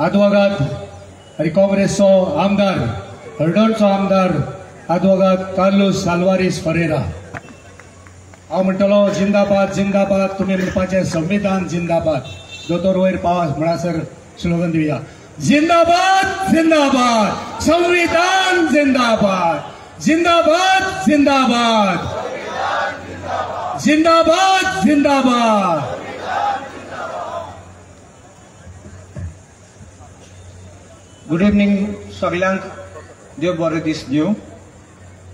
आदवोगाद आनी काँग्रेसचो आमदार हर्डोळचो आमदार आदवोगाद कार्लोस आल्वारीस फरेरा हांव म्हणटलो जिंदाबाद जिंदाबाद तुमी म्हणपाचें संविधान जिंदाबाद दोतोर वयर पावस म्हणसर स्लोगन दिवया जिंदाबाद जिंदाबाद संविधान जिंदाबाद जिंदाबाद जिंदाबाद जिंदाबाद जिंदाबाद गुड इवनिंग सगळ्यांक देव बरें दीस दिवं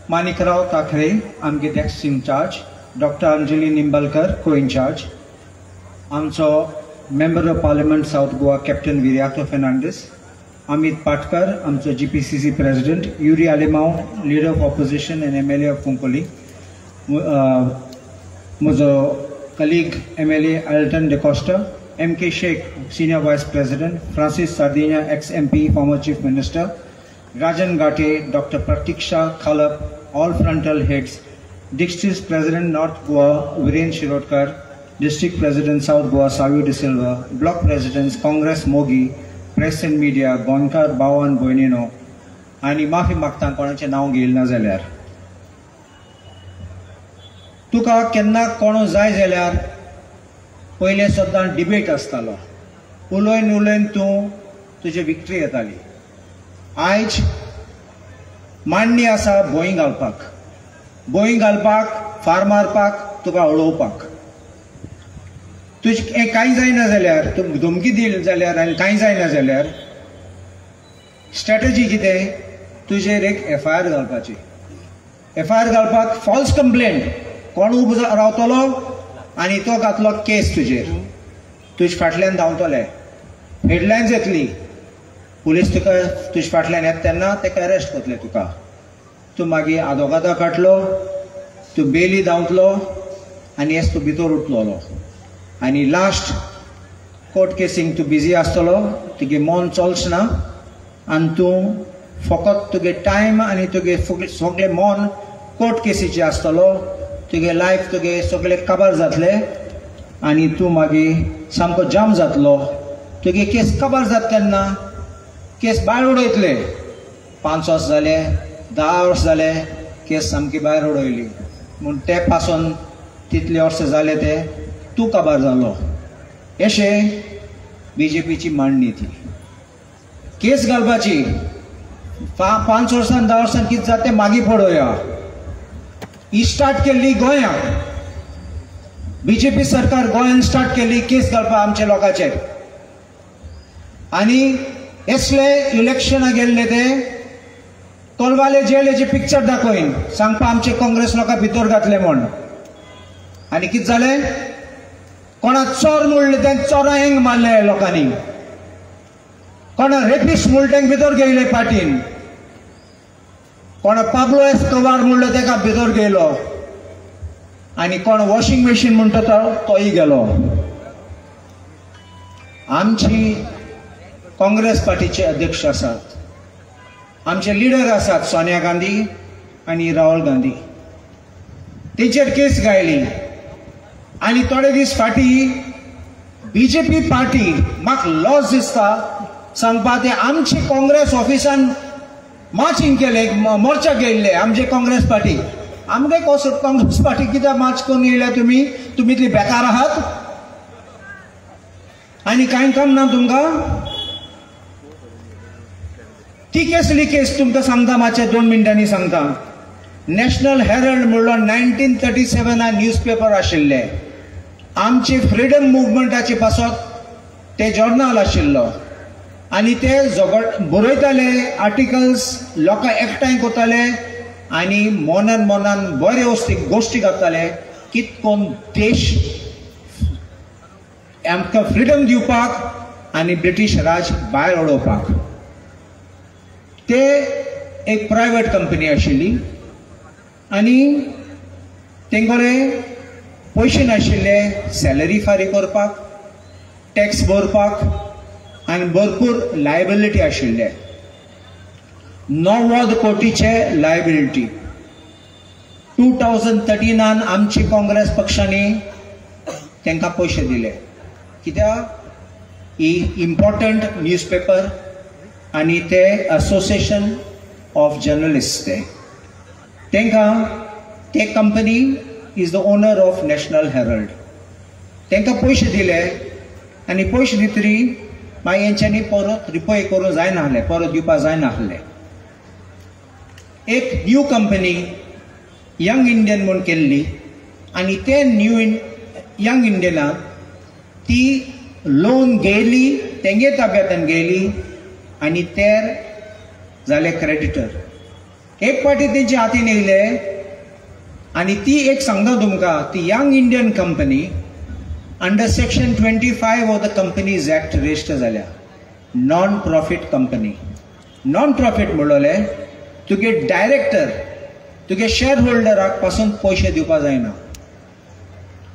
माणिकराव ताखरे आमगे desk incharge doctor Anjali Nimbalkar co incharge आमचो member of parliament south Goa captain Viriato Fernandes Amit Patkar आमचो GPCC president Yuri Alemao leader of opposition and MLA of Cuncolim म्हजो colleague MLA Alton D'Costa MK Shaikh senior vice president Francis Sardinha ex-MP former chief minister Rajan Ghate doctor Pratiksha Khalap all frontal heads district president north Goa Viren Shirodkar district president south Goa Savio de Silva block presidents Congress मोगी press end media गोंयकार भावान भयणीनो आनी माफी मागता कोणाचें नांव घेयलें ना जाल्यार तुका केन्ना कोण जाय जाल्यार पयले सद्दां डिबेट आसतालो उलयन उलयन तूं तुजी विक्ट्री येताली आयज मांडणी आसा बोई घालपाक फार मारपाक तुका अडोवपाक तुजें कांय जायना जाल्यार तूं धमकी दिली जाल्यार आनी कांय जायना जाल्यार स्ट्रॅटेजी कितें तुजेर एक FIR घालपाची FIR घालपाक फॉल्स कंप्लेंट कोण उबो रावतलो आनी तो घातलो केस तुजेर तुजे फाटल्यान धांवतले हेडलायन्स येतली पुलीस तुका तुजे फाटल्यान येता तेन्ना ताका अरेस्ट करतले तुका तूं मागीर आदवोगादा काडलो तूं बेली धांवतलो आनी हेच तूं भितर उठलोलो आनी लास्ट कोर्ट केसींक तूं बिजी आसतलो तुगे मन चलच ना आनी तूं फकत तुगे टायम आनी तुगे सगळें मन कोर्ट केसीचें आसतलो तुगे लायफ तुगे सगळें काबार जातले आनी तूं मागीर सामको जाम जातलो तुगे केस काबार जाता तेन्ना केस भायर उडयतले 5 वर्स जाले 10 वर्स जाले केस सामकी भायर उडयली म्हूण ते पासून तितले वर्स जाले ते तूं काबार जालो अशें BJPची मांडणी ती केस घालपाची 5 वर्सान 10 वर्सान कितें जाता तें मागीर पळोवया ही स्टार्ट केल्ली गोंयांत BJP सरकार गोंयांत स्टार्ट केल्ली केस घालपाक आमच्या लोकांचेर आनी असले इलेक्शनाक गेल्ले ते कोलवाले जेलेचे पिक्चर दाखोवन सांगपा आमचे काँग्रेस लोकां भितर घातले म्हण आनी कितें जालें कोणा चोर म्हणले ते चोरांक मारले लोकांनी कोणा रेपिस्ट म्हणले तांकां भितर गेले पार्टीन कोणा पाब्लो एस्कोबार म्हणलो ताका भितर गेलो आनी कोण वॉशिंग मशीन म्हणटा तोय गेलो आमची काँग्रेस पार्टीचे अध्यक्ष आसात आमचे लिडर आसात सोनिया गांधी आनी राहुल गांधी तेचेर केस गायली आनी थोडे दीस फाटीं BJP पार्टी म्हाका लॉस दिसता सांगपा ते आमचे काँग्रेस ऑफिसान मार्चिंग केले मोर्चा गेल्ले आमचे काँग्रेस पार्टी आमगे काँग्रेस पार्टी कित्याक मार्च करून येयल्या तुमी इतली बेकार आहात आनी कांय काम ना तुमकां ती कसली केस तुमकां सांगता मातशें 2 मिनटांनी सांगता नॅशनल हेरल्ड म्हणलो 1937 न्यूजपेपर आशिल्ले आमचे फ्रीडम मुवमेंटाचे पासत ते जर्नल आशिल्लो आनी ते बरयताले आर्टिकल्स लोकां एकठांय करताले आनी मनान बरे गोश्टी घालताले कित कोण देश आमकां फ्रीडम दिवपाक आनी ब्रिटीश राज भायर उडोवपाक ते एक प्रायवेट कंपनी आशिल्ली आनी तेंगोले पैसे नाशिल्ले सॅलरी फारीक करपाक टॅक्स भरपाक आनी भरपूर लायबिलिटी आशिल्ले 90 कोटीचे लायबिलिटी 2013 आमची काँग्रेस पक्षांनी तांकां पैसे दिले कित्याक ही इम्पॉर्टंट न्यूजपेपर आनी ते असोसिएशन ऑफ जर्नलिस्ट ते company is the owner of National Herald. तांकां पयशे दिले आनी पयशे दितरी मागीर हेंच्यांनी परत रिपय करूंक जायना आहलें, परत दिवपाक जायना आहलें. एक न्यू कंपनी यंग इंडियन म्हूण केल्ली आनी ते यंग इंडियनाक ती लोन घेयली, तेंगे ताब्यांत घेयली आनी ते जाले क्रेडिटर. एक फावटी तेंचे हातीन येयले आनी ती एक सांगता तुमकां, ती young Indian company under section 25 of the companies act register जाल्या. Non profit company. Non profit म्हणलें तुगे डायरेक्टर, तुगे शेअर होल्डराक पासून पयशे दिवपाक जायना.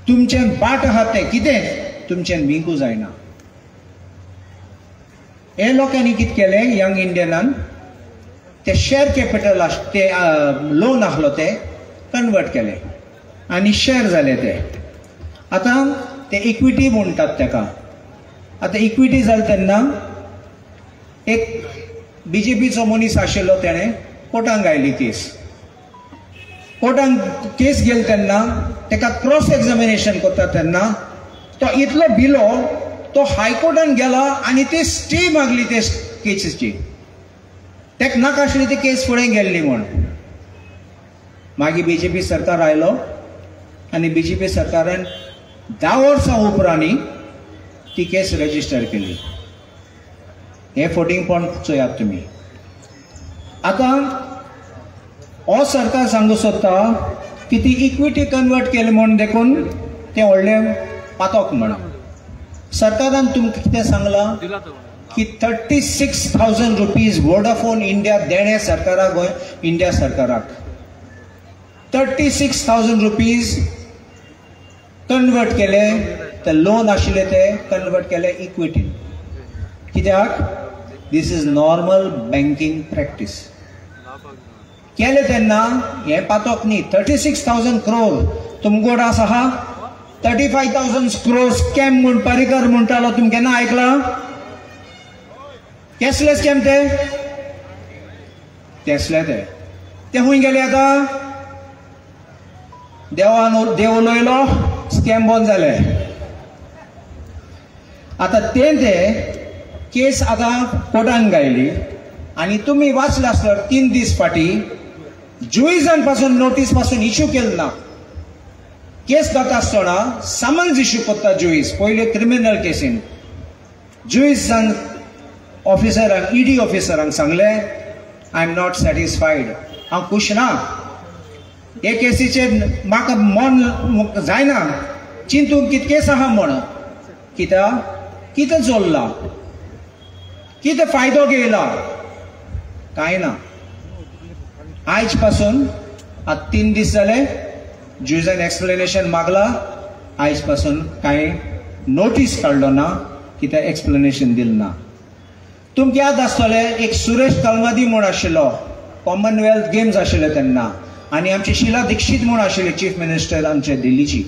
तुमचें बाट आहा तें कितें तुमचें विकूंक जायना. हे लोकांनी कितें केलें, यंग इंडियनान ते शेअर कॅपिटल ते लोन आसलो ते कन्वर्ट केले आनी शेअर जाले ते. आतां ते इक्विटी म्हणटात ताका. आतां इक्विटी जाली तेन्ना एक BJPचो मनीस आशिल्लो, तेणें कोर्टान गायली केस. कोर्टान केस गेली तेन्ना ताका क्रॉस एक्झामिनेशन करता तेन्ना तो इतलो भिलो, तो हायकोर्टान गेला आनी ते स्टे मागली ते केसीची. ताका नाका आशिल्ली ती केस फुडें गेल्ली म्हूण. मागीर BJP सरकार आयलो आनी BJP सरकारान 10 वर्सां उपरांनी ती केस रजिस्टर केली. हे 14 पॉयंट चोयात तुमी. आतां हो सरकार सांगूंक सोदता की ती इक्विटी कन्वर्ट केली म्हूण देखून तें व्हडलें पातक म्हणून. सरकारान तुमकां कितें सांगलां की 36,000 रुपीज वोडाफोन इंडिया देणे सरकाराक, गोंय इंडिया सरकाराक 36,000 रुपीज कन्वर्ट केले. ते लोन आशिल्ले ते कन्वर्ट केले इक्विटीन. कित्याक? This is normal banking practice. केले तेन्ना हें पातक न्ही. 36,000 crore तुमगोड आसा. 35,000 crore स्कॅम म्हूण पर्रीकर म्हणटालो, तुमी केन्ना आयकला? कसले स्कॅम ते? तेसले ते खूंय गेले आतां? देव उलयलो, स्कॅम बंद जाले. आतां ते केस आतां कोर्टान गायली आनी तुमी वाचले आसल्यार 3 दीस फाटी जुईजान पासून नोटीस पासून इश्यू केली ना. केस जाता आसतना समन्स इश्यू करता जुईज. पयले क्रिमिनल केसीन जुईजान ऑफिसरांक, ED ऑफिसरांक सांगले, आय एम नॉट सॅटिस्फायड, हांव खूश ना. हे केसीचेर म्हाका मन जायना. चिंतूंक कितें केस आहा म्हण. कितें चल्लां, कितें फायदो घेयला, कांय ना. आयज पासून आतां 3 दीस जाले जुईजान एक्सप्लेनेशन मागला. आयज पासून कांय नोटीस काडलो ना, कितें एक्सप्लेनेशन दिलें ना. तुमकां याद आसतलें, एक सुरेश कलमादी म्हूण आशिल्लो, कॉमनवेल्थ गेम्स आशिल्ले तेन्ना, आनी आमची शीला दीक्षित म्हूण आशिल्ली चीफ मिनिस्टर आमचे दिल्लीची.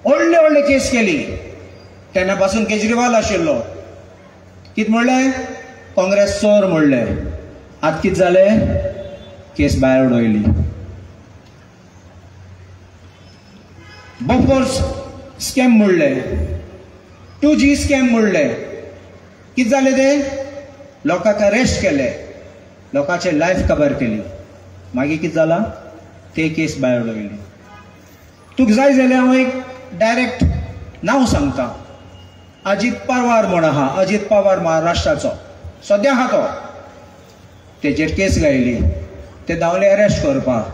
व्हडले केस केली. तेन्ना पासून केजरीवाल आशिल्लो. कितें म्हणलें? काँग्रेस चोर म्हणलें. आतां कितें जालें? केस भायर उडयली. बोफोर्स स्कॅम म्हणलें, 2G स्कॅम म्हणलें. कितें जालें ते? लोकांक अरेस्ट केले, लोकांचे लायफ कवर केली. मागीर कितें जालां? ते केस भायर उडयली. तुका जाय जाल्यार हांव एक डायरेक्ट नांव सांगता. अजित पवार म्हूण आहा, अजित पवार महाराष्ट्राचो सद्या आहा तो. तेचेर केस गायली, ते धांवले अरेस्ट करपाक.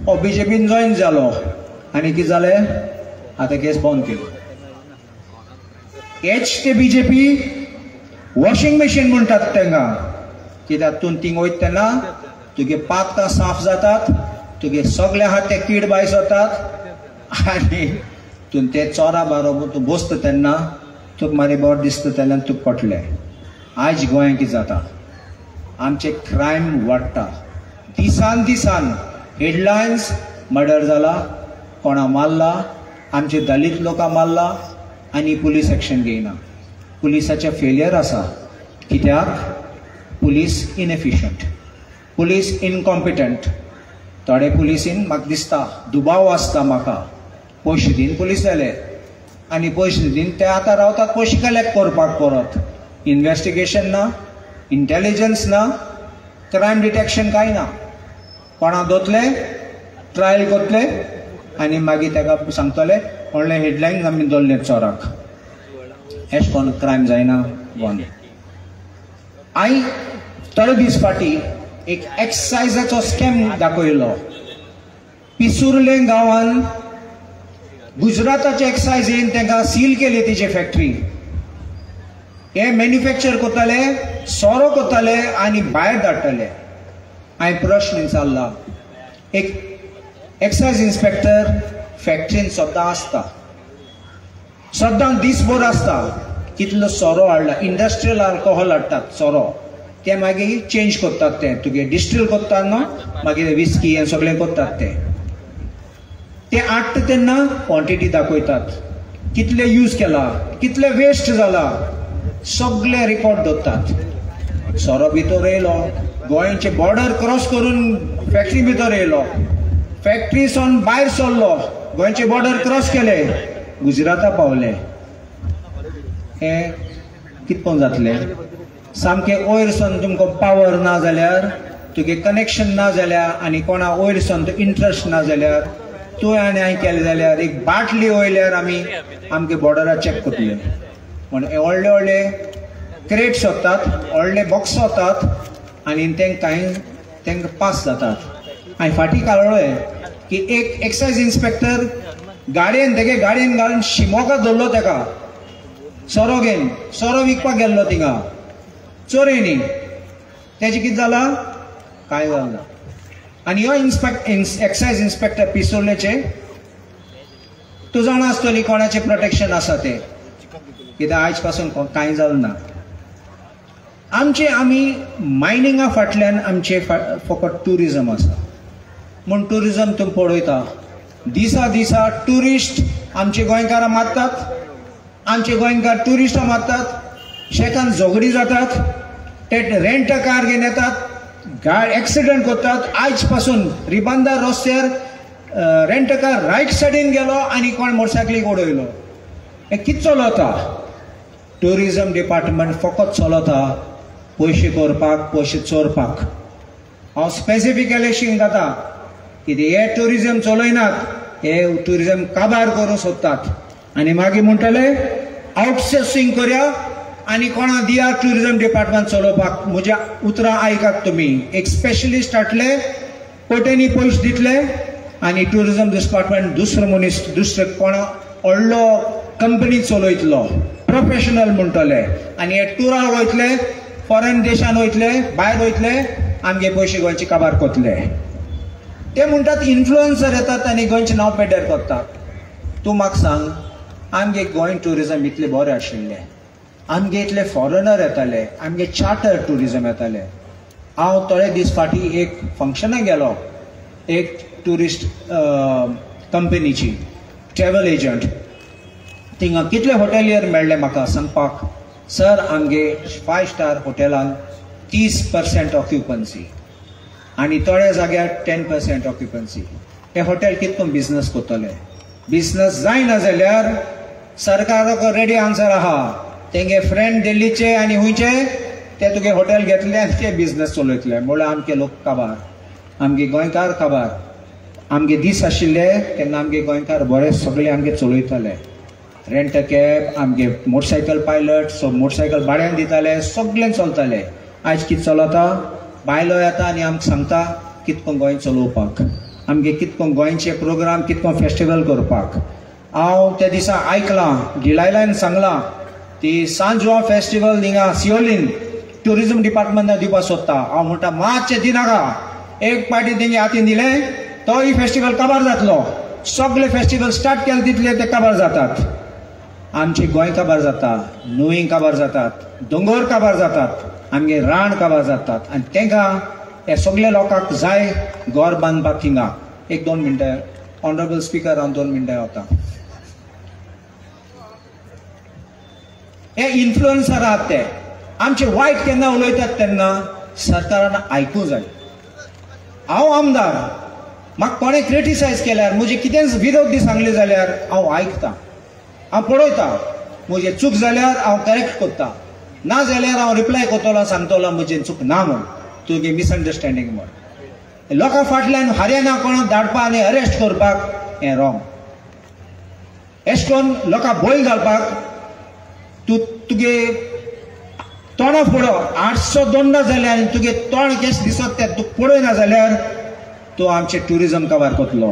हो BJPन जॉयन जालो आनी कितें जालें? आतां केस बंद केली. हेच ते BJP वॉशिंग मशीन म्हणटात तांकां. कित्याक तूं थिंग वयता तेन्ना तुगे पातकां साफ जातात, तुगे सगळे आहा ते कीड भायर सरतात आनी तूं ते चोरा बरोबर तूं बसता तेन्ना तुका मारी बरें दिसता तेन्ना तुका पटलें. आयज गोंयांत कितें जाता? आमचे क्रायम वाडटा. दिसान हेडलायन्स, मर्डर जाला, कोणा मारला, आमचे दलीत लोकां मारला आनी पुलीस एक्शन घेयना. पुलिसाचें फेलियर आसा. कित्याक पुलीस इनएफिशियंट, पुलीस इनकॉम्पिटंट. थोडे पुलिसीन म्हाका दिसता दुबाव आसता म्हाका. पयशे दिन पुलीस जाले आनी पयशे दिन ते आतां रावतात पयशे कलेक्ट करपाक परत. इन्वेस्टिगेशन ना, इंटेलिजन्स ना, क्रायम डिटेक्शन कांय ना. कोणा दोतले, ट्रायल करतले आनी मागीर ताका सांगतले व्हडले हेडलायन आमी दवरले चोराक. अशें करून क्रायम जायना वन. हांवें थोडे दीस फाटीं एक एक्सायजाचो स्कॅम दाखयलो. पिसुर्ले गांवांत गुजराताचे एक्सायजीन तांकां सील केली तिची फॅक्टरी. हे मॅन्युफॅक्चर करताले, सोरो करताले आनी भायर धाडटाले. हांवें प्रश्न विचारला, एक एक्सायज इन्स्पेक्टर फॅक्टरीन सद्दां आसता, सद्दां दीसभर आसता. कितलो सोरो हाडला, इंडस्ट्रियल अल्कोहोल हाडटात सोरो, ते मागीर चेंज करतात. ते तुगे डिस्टिल करतात न्हू, मागीर विस्की हें सगळें करतात. ते हाडटा तेन्ना क्वॉन्टिटी दाखयतात, कितले यूज केला, कितले वेस्ट जाला, सगळे रिकॉर्ड दवरतात. सोरो भितर येयलो, गोंयचे बॉर्डर क्रॉस करून फॅक्टरी भितर येयलो, फॅक्टरी सावन भायर सरलो, गोंयचे बॉर्डर क्रॉस केले, गुजराता पावले. हे कितपन जातले? सामके वयर सावन तुमकां पावर ना जाल्यार, तुगे कनेक्शन ना जाल्यार आनी कोणा वयर सावन इंट्रस्ट ना जाल्यार, तुवें आनी हांवें केलें जाल्यार एक बाटली वयल्यार आमी आमगे बॉर्डरार चॅक करतले. पूण हे व्हडले व्हडले क्रेट्स वतात, व्हडले बॉक्स वतात आनी तांकां पास जातात. हांवें फाटीं कळ्ळें की एक एक्सायज इन्स्पेक्टर गाडयेन तेगे गाडयेन घालून शिमोगा धरलो ताका सोरो घेवन, सोरो विकपाक गेल्लो थिंगा चोरेनी. तेजें कितें जालां? कांय जालें ना. आनी हो एक्सायज इन्स्पेक्टर पिसोलेचे, तूं जाणा आसतली कोणाचें प्रोटेक्शन आसा तें, कित्याक आयज पासून कांय जालें ना. आमी मायनिंगा फाटल्यान आमचे फकत ट्युरिजम आसा. म्हूण ट्युरिजम तुमी पळयता, दिसा दिसा ट्युरिस्ट आमचे गोंयकारां मारतात, आमचे गोंयकार ट्युरिस्टां मारतात, शेतान झगडी जातात, ते रेंट कार घेवन येतात, एक्सिडेंट करतात. आयज पासून रिबांदार रस्त्यार रेंट कार रायट सायडीन गेलो आनी कोण मोटरसायकलीक उडयलो. हे कितें चलता? ट्युरिजम डिपार्टमेंट फकत चलता पयशे करपाक, पयशे चोरपाक. हांव स्पेसिफीक इलेक्शन जाता कितें हे ट्युरिजम चलयनात, हे ट्युरिजम काबार करूं सोदतात आनी मागीर म्हणटले आउटसोर्सिंग करया आनी कोणा दिया ट्युरिजम डिपार्टमेंट चलोवपाक. म्हज्या उतरां आयकात तुमी. एक स्पेशलिस्ट हाडले, कोटेनी पयशे दितले आनी ट्युरिजम डिपार्टमेंट दुसरो मनीस, दुसरो कोणा व्हडलो कंपनी चलयतलो, प्रोफेशनल म्हणटले आनी हे टुरार वयतले, फॉरेन देशान वयतले, भायर वयतले, आमगे पयशे गोंयचे काबार करतले. ते म्हणटात इन्फ्लुएन्सर येतात आनी गोंयचें नांव पेड्यार करतात. तूं म्हाका सांग, आमगे गोंय ट्युरिजम इतले बरें आशिल्ले, आमगे इतले फॉरेनर येताले, आमगे चार्टर ट्युरिजम येताले. हांव थोडे दीस फाटीं एक फंक्शनाक गेलो, एक ट्युरिस्ट कंपनीची ट्रॅव्हल एजंट. थिंगा कितले हॉटेलियर मेळ्ळे म्हाका सांगपाक, सर आमगे 5 स्टार हॉटेलान 30% ऑक्युपन्सी आनी थोड्या जाग्यार 10% ऑक्युपन्सी. हे हॉटेल कितको बिझनस करतले? बिझनस जायना जाल्यार सरकाराक रेडी आन्सर आहा. तेंगे फ्रेंड दिल्लीचे आनी हुंयचे ते तुगे हॉटेल घेतले आनी ते बिझनस चलयतले. म्हळ्यार आमचे लोक काबार, आमगे गोंयकार काबार. आमगे दीस आशिल्ले तेन्ना आमगे गोंयकार बरे सगळे आमगे चलयताले. रेंट कॅब, आमगे मोटरसायकल पायलट, मोटरसायकल भाड्यान दिताले, सगळें चलताले. आयज कितें चलता? बायलो येता आनी आमकां सांगता कितको गोंय चलोवपाक, आमगे कितको गोंयचे प्रोग्राम, कितको फेस्टिवल करपाक. हांव त्या दिसा आयकलां, गिलायल्यान सांगलां ती सांजुआ फेस्टिवल थिंगा सिओलीन ट्युरिजम डिपार्टमेंटान दिवपाक सोदता. हांव म्हणटा मातशें दिनाका, एक पाटी तेंगे हातीन दिलें तोय फेस्टिवल काबार जातलो. सगळे फेस्टिवल स्टार्ट केले तितले ते काबार जातात. आमचे गोंय काबार जाता, न्हंय काबार जातात, दोंगर काबार जातात, आमगे रान काबार जातात आनी तांकां हे सगळे लोकांक जाय घर बांदपाक. थिंगा 1-2 मिनटां ऑनरेबल स्पीकर, हांव 2 मिनटां रावता. हे इन्फ्लुएन्सर आहात ते आमचे वायट केन्ना उलयतात तेन्ना सरकारान आयकूंक जाय. हांव आमदार, म्हाका कोणें क्रिटिसायज केल्यार म्हजे कितें विरोधी सांगले जाल्यार हांव आयकतां, हांव पळयतां, म्हजें चूक जाल्यार हांव करेक्ट करतां, ना जाल्यार हांव रिप्लाय करतलो, सांगतलो म्हजें चूक ना म्हूण, तुगे मिसअंडरस्टँडींग म्हूण. लोकां फाटल्यान हरियाणा कोणाक धाडपाक आनी अरेस्ट करपाक हें रॉंग. अशें करून लोकां भंय घालपाक तुगे तोंडा फुडो 800 दोंडा जाले आनी तुगे तोंड कशें दिसत तें तूं पळयना जाल्यार तूं आमचें ट्युरिजम काबार करतलो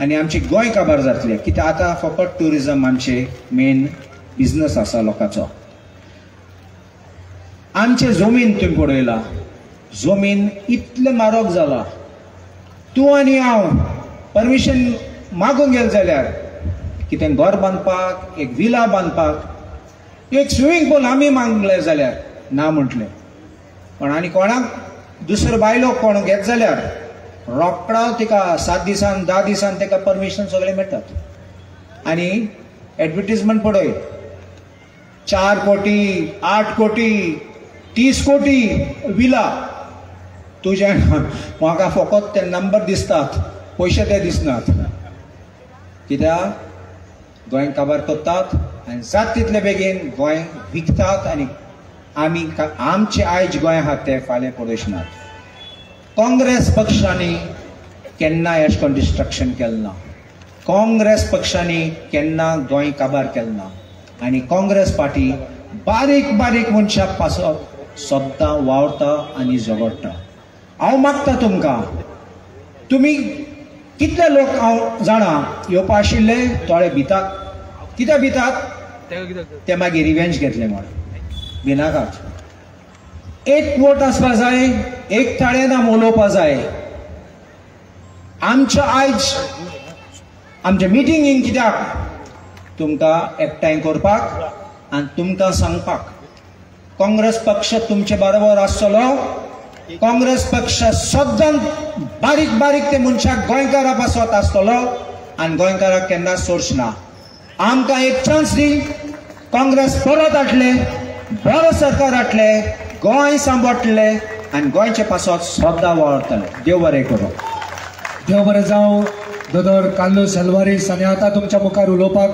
आनी आमचें गोंय काबार जातलें. कित्याक आतां फकत ट्युरिजम आमचें मेन बिजनस आसा लोकांचो. आमचे जमीन तुमी पळयला, जमीन इतलें म्हारग जाला. तूं आनी हांव परमिशन मागूंक गेले जाल्यार कितें घर बांदपाक, एक विला बांदपाक, एक स्विमींग पूल आमी मागले जाल्यार ना म्हटलें. पण आनी कोणाक दुसरो बायलो कोण घेत जाल्यार रोकडा तिका 7 दिसान 10 दिसान ताका परमिशन सगळें मेळटात. आनी एडवर्टिजमेंट पळय, 4 कोटी 8 कोटी 30 कोटी विला. तुज्या म्हाका फकत ते नंबर दिसतात, पयशे ते दिसनात. कित्याक गोंय काबार करतात आनी जात तितले बेगीन गोंय विकतात आनी आमी आमचे आयज गोंय आहात ते फाल्यां पळयनात. काँग्रेस पक्षांनी केन्ना अशें करून डिस्ट्रक्शन केलें ना. काँग्रेस पक्षांनी केन्ना गोंय काबार केलें ना. आनी काँग्रेस पार्टी बारीक बारीक मनशां पासत सद्दां वावरता आनी झगडटा. हांव मागता तुमकां, तुमी कितले लोक हांव जाणा येवपा आशिल्ले, थोडे भितात. कित्याक भितात ते मागीर रिवेंज घेतले म्हण भिनाकात. एक वोट आसपा जाय, एक ताळें नाम उलोवपा जाय. आमच्या आयज आमच्या मिटिंगेक कित्याक तुमकां एकठांय करपाक आनी तुमकां सांगपाक काँग्रेस पक्ष तुमचे बरोबर आसतलो. काँग्रेस पक्ष सद्दां बारीक बारीक ते मनशाक गोंयकारा पासत आसतलो आनी गोंयकाराक केन्ना सोडचना. आमकां एक चान्स दी, काँग्रेस परत हाडले, बरो सरकार हाडले, गोंय सांबाळटले आनी गोंयचे पासत सद्दां वावरतले. देव बरें करूं. देव बरें जावं. दोतोर कार्लोस आल्वारीस. आनी आतां तुमच्या मुखार उलोवपाक